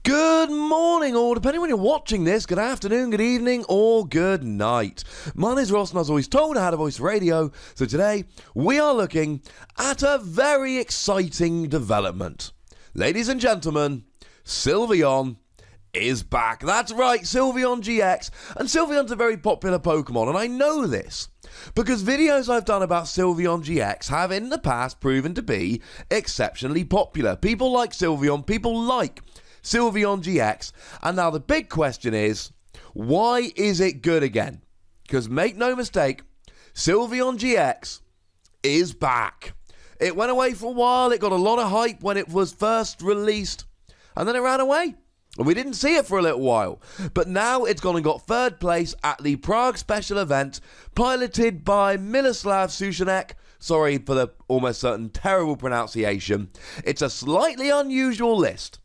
Good morning, or depending when you're watching this, good afternoon, good evening, or good night. My name is Ross, and as always told, I had a voice radio. So today, we are looking at a very exciting development. Ladies and gentlemen, Sylveon is back. That's right, Sylveon GX. And Sylveon's a very popular Pokemon, and I know this because videos I've done about Sylveon GX have in the past proven to be exceptionally popular. People like Sylveon, people like Sylveon GX, and now the big question is, why is it good again? Because make no mistake, Sylveon GX is back. It went away for a while, it got a lot of hype when it was first released, and then it ran away. And we didn't see it for a little while. But now it's gone and got third place at the Prague special event, piloted by Miloslav Sushanek. Sorry for the almost certain terrible pronunciation. It's a slightly unusual list,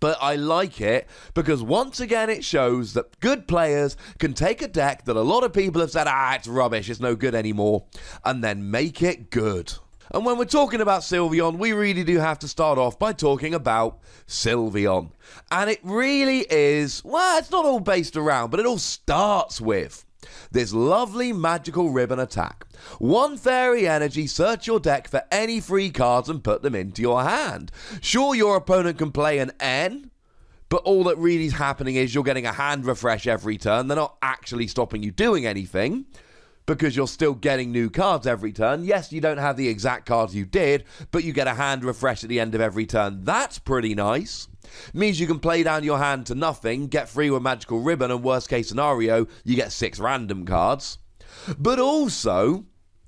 but I like it because once again it shows that good players can take a deck that a lot of people have said, it's rubbish, it's no good anymore, and then make it good. And when we're talking about Sylveon, we really do have to start off by talking about Sylveon. And it really is, well, it's not all based around, but it all starts with this lovely magical ribbon attack. One fairy energy, search your deck for any free cards and put them into your hand. Sure, your opponent can play an N, but all that really is happening is you're getting a hand refresh every turn. They're not actually stopping you doing anything, because you're still getting new cards every turn. Yes, you don't have the exact cards you did, but you get a hand refresh at the end of every turn. That's pretty nice. Means you can play down your hand to nothing, get free with Magical Ribbon, and worst case scenario, you get 6 random cards. But also,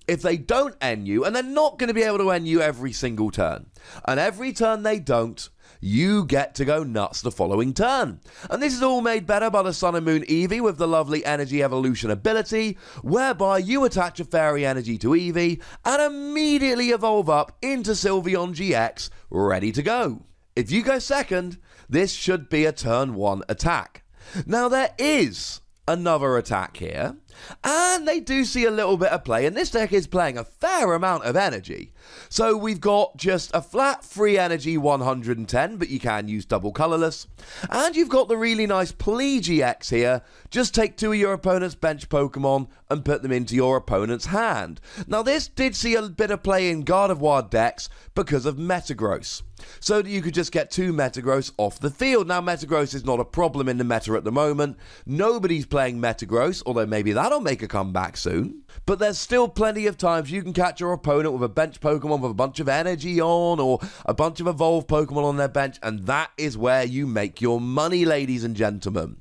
if they don't end you, and they're not going to be able to end you every single turn, and every turn they don't, you get to go nuts the following turn. And this is all made better by the Sun and Moon Eevee with the lovely Energy Evolution ability, whereby you attach a Fairy Energy to Eevee and immediately evolve up into Sylveon GX, ready to go. If you go second, this should be a turn 1 attack. Now there is another attack here, and they do see a little bit of play, and this deck is playing a fair amount of energy. So we've got just a flat free energy 110, but you can use double colorless, and you've got the really nice Plea GX here. Just take 2 of your opponent's bench Pokemon and put them into your opponent's hand. Now this did see a bit of play in Gardevoir decks because of Metagross, so that you could just get 2 Metagross off the field. Now Metagross is not a problem in the meta at the moment. Nobody's playing Metagross, although maybe that'll make a comeback soon. But there's still plenty of times you can catch your opponent with a bench Pokemon with a bunch of energy on, or a bunch of evolved Pokemon on their bench, and that is where you make your money, ladies and gentlemen.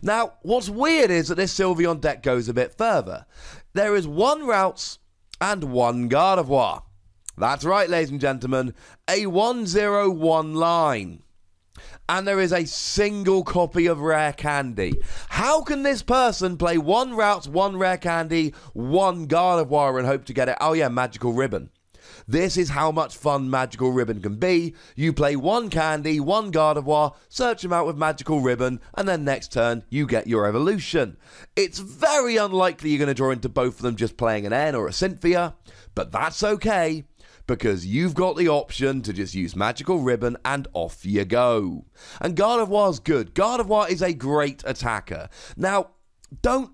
Now, what's weird is that this Sylveon deck goes a bit further. There is 1 Routes and 1 Gardevoir. That's right, ladies and gentlemen, a 101 line. And there is a single copy of Rare Candy. How can this person play 1 Routes, 1 Rare Candy, 1 Gardevoir and hope to get it? Oh yeah, Magical Ribbon. This is how much fun Magical Ribbon can be. You play 1 Candy, 1 Gardevoir, search them out with Magical Ribbon, and then next turn you get your evolution. It's very unlikely you're going to draw into both of them just playing an N or a Cynthia, but that's okay, because you've got the option to just use Magical Ribbon and off you go. And Gardevoir's good. Gardevoir is a great attacker. Now, don't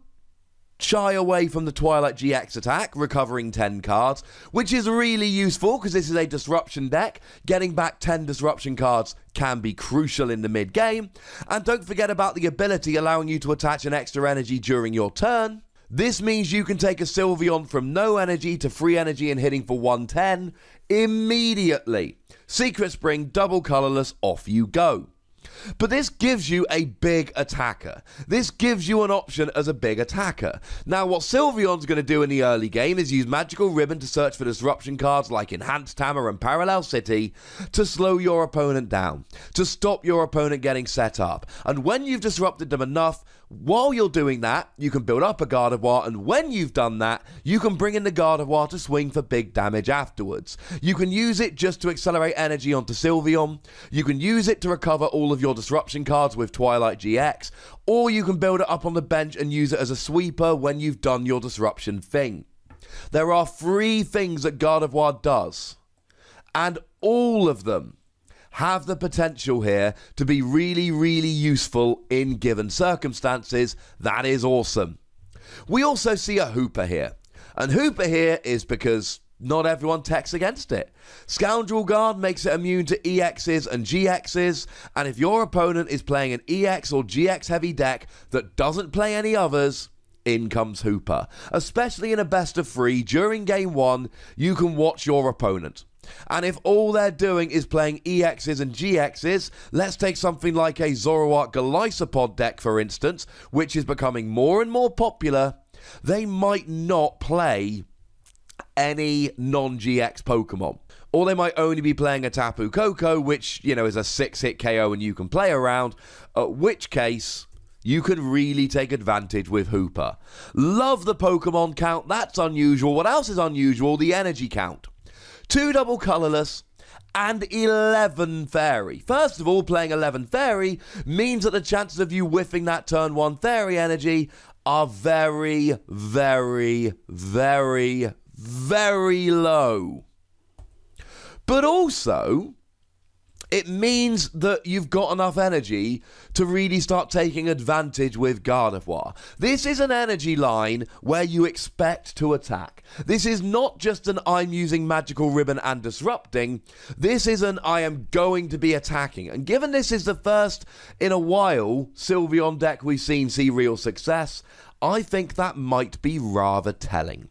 shy away from the Twilight GX attack, recovering 10 cards, which is really useful because this is a disruption deck. Getting back 10 disruption cards can be crucial in the mid-game. And don't forget about the ability allowing you to attach an extra energy during your turn. This means you can take a Sylveon from no energy to free energy and hitting for 110 immediately. Secret Spring, double colorless, off you go. But this gives you a big attacker. This gives you an option as a big attacker. Now, what Sylveon's going to do in the early game is use Magical Ribbon to search for disruption cards like Enhanced Hammer and Parallel City to slow your opponent down, to stop your opponent getting set up. And when you've disrupted them enough, while you're doing that, you can build up a Gardevoir, and when you've done that, you can bring in the Gardevoir to swing for big damage afterwards. You can use it just to accelerate energy onto Sylveon. You can use it to recover all of your disruption cards with Twilight GX, or you can build it up on the bench and use it as a sweeper when you've done your disruption thing. There are 3 things that Gardevoir does, and all of them have the potential here to be really, really useful in given circumstances. That is awesome. We also see a Hoopa here. And Hoopa here is because not everyone techs against it. Scoundrel Guard makes it immune to EXs and GXs, and if your opponent is playing an EX or GX heavy deck that doesn't play any others, in comes Hoopa. Especially in a best of 3, during game 1, you can watch your opponent. And if all they're doing is playing EXs and GXs, let's take something like a Zoroark Golisopod deck, for instance, which is becoming more and more popular, they might not play any non-GX Pokemon. Or they might only be playing a Tapu Koko, which, you know, is a 6-hit KO and you can play around, at which case you can really take advantage with Hoopa. Love the Pokemon count, that's unusual. What else is unusual? The energy count. 2 double colourless and 11 fairy. First of all, playing 11 fairy means that the chances of you whiffing that turn 1 fairy energy are very, very, very, very low. But also, it means that you've got enough energy to really start taking advantage with Gardevoir. This is an energy line where you expect to attack. This is not just an I'm using Magical Ribbon and disrupting. This is an I am going to be attacking. And given this is the first in a while Sylveon deck we've seen see real success, I think that might be rather telling.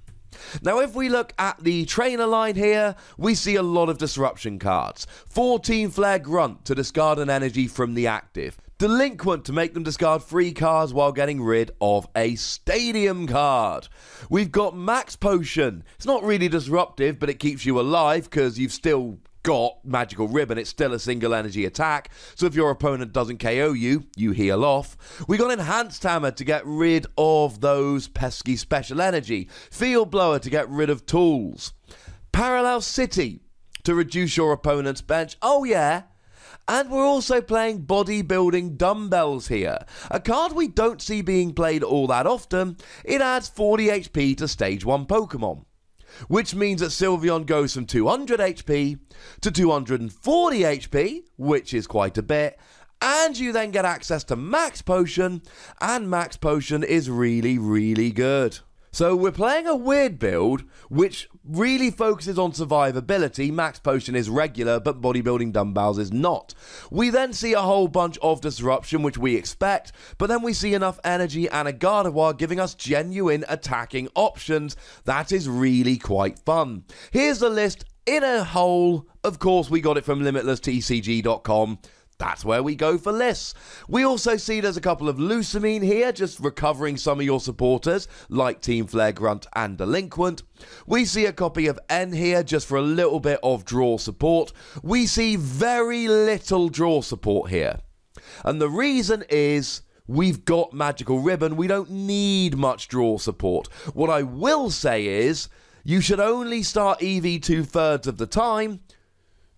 Now, if we look at the trainer line here, we see a lot of disruption cards. 14 Flare Grunt to discard an energy from the active. Delinquent to make them discard 3 cards while getting rid of a stadium card. We've got Max Potion. It's not really disruptive, but it keeps you alive because you've still got Magical Ribbon. It's still a single energy attack, so if your opponent doesn't KO you, you heal off. We got Enhanced Hammer to get rid of those pesky special energy. Field Blower to get rid of tools. Parallel City to reduce your opponent's bench. Oh yeah. And we're also playing Bodybuilding Dumbbells here. A card we don't see being played all that often. It adds 40 HP to Stage 1 Pokemon, which means that Sylveon goes from 200 HP to 240 HP, which is quite a bit, and you then get access to Max Potion, and Max Potion is really, really good. So we're playing a weird build, which really focuses on survivability. Max Potion is regular, but Bodybuilding Dumbbells is not. We then see a whole bunch of disruption, which we expect, but then we see enough energy and a Gardevoir giving us genuine attacking options. That is really quite fun. Here's the list in a whole. Of course, we got it from limitlesstcg.com. That's where we go for lists. We also see there's a couple of Lucamine here, just recovering some of your supporters, like Team Flare Grunt and Delinquent. We see a copy of N here, just for a little bit of draw support. We see very little draw support here. And the reason is we've got Magical Ribbon. We don't need much draw support. What I will say is you should only start EV 2/3 of the time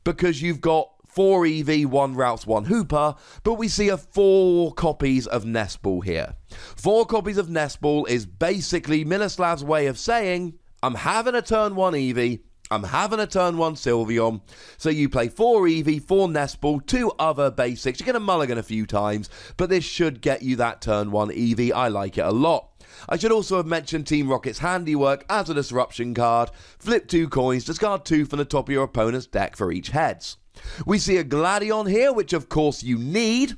because you've got 4 EV, 1 Routes, 1 Hoopa, but we see 4 copies of Nest Ball here. 4 copies of Nest Ball is basically Miloslav's way of saying, I'm having a turn 1 EV, I'm having a turn 1 Sylveon, so you play 4 EV, 4 Nest Ball, 2 other basics, you're going to mulligan a few times, but this should get you that turn 1 EV, I like it a lot. I should also have mentioned Team Rocket's Handiwork as a disruption card. Flip 2 coins, discard 2 from the top of your opponent's deck for each heads. We see a Gladion here, which of course you need,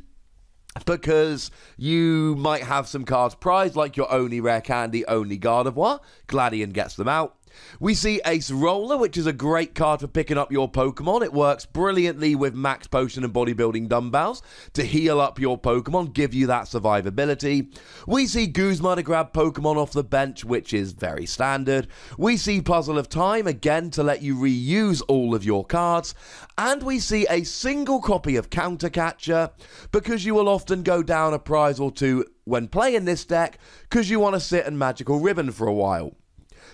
because you might have some cards prized, like your only rare candy, only Gardevoir. Gladion gets them out. We see Ace Roller, which is a great card for picking up your Pokemon. It works brilliantly with Max Potion and Bodybuilding Dumbbells to heal up your Pokemon, give you that survivability. We see Guzma to grab Pokemon off the bench, which is very standard. We see Puzzle of Time, again to let you reuse all of your cards. And we see a single copy of Counter Catcher, because you will often go down a prize or two when playing this deck, because you want to sit and Magical Ribbon for a while.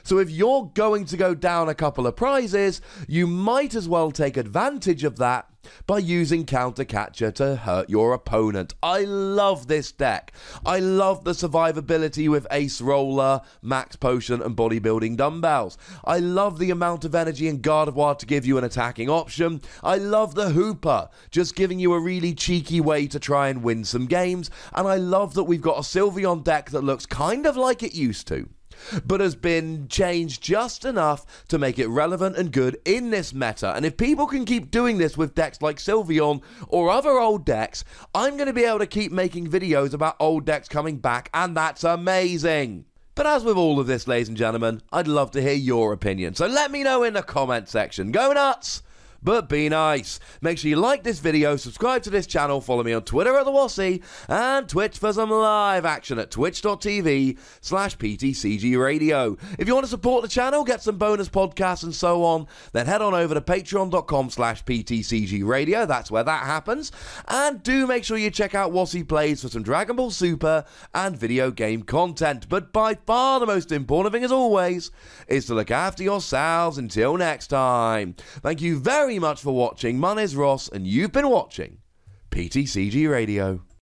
So if you're going to go down a couple of prizes, you might as well take advantage of that by using Counter Catcher to hurt your opponent. I love this deck. I love the survivability with Ace Roller, Max Potion, and Bodybuilding Dumbbells. I love the amount of energy in Gardevoir to give you an attacking option. I love the Hoopa, just giving you a really cheeky way to try and win some games. And I love that we've got a Sylveon deck that looks kind of like it used to, but has been changed just enough to make it relevant and good in this meta. And if people can keep doing this with decks like Sylveon or other old decks, I'm going to be able to keep making videos about old decks coming back, and that's amazing. But as with all of this, ladies and gentlemen, I'd love to hear your opinion. So let me know in the comment section. Go nuts! But be nice. Make sure you like this video, subscribe to this channel, follow me on Twitter at TheWassy, and Twitch for some live action at twitch.tv/PTCGRadio. If you want to support the channel, get some bonus podcasts and so on, then head on over to patreon.com/PTCGRadio. That's where that happens. And do make sure you check out Wassy Plays for some Dragon Ball Super and video game content. But by far the most important thing, as always, is to look after yourselves until next time. Thank you very much for watching. My name's Ross, and you've been watching PTCG Radio.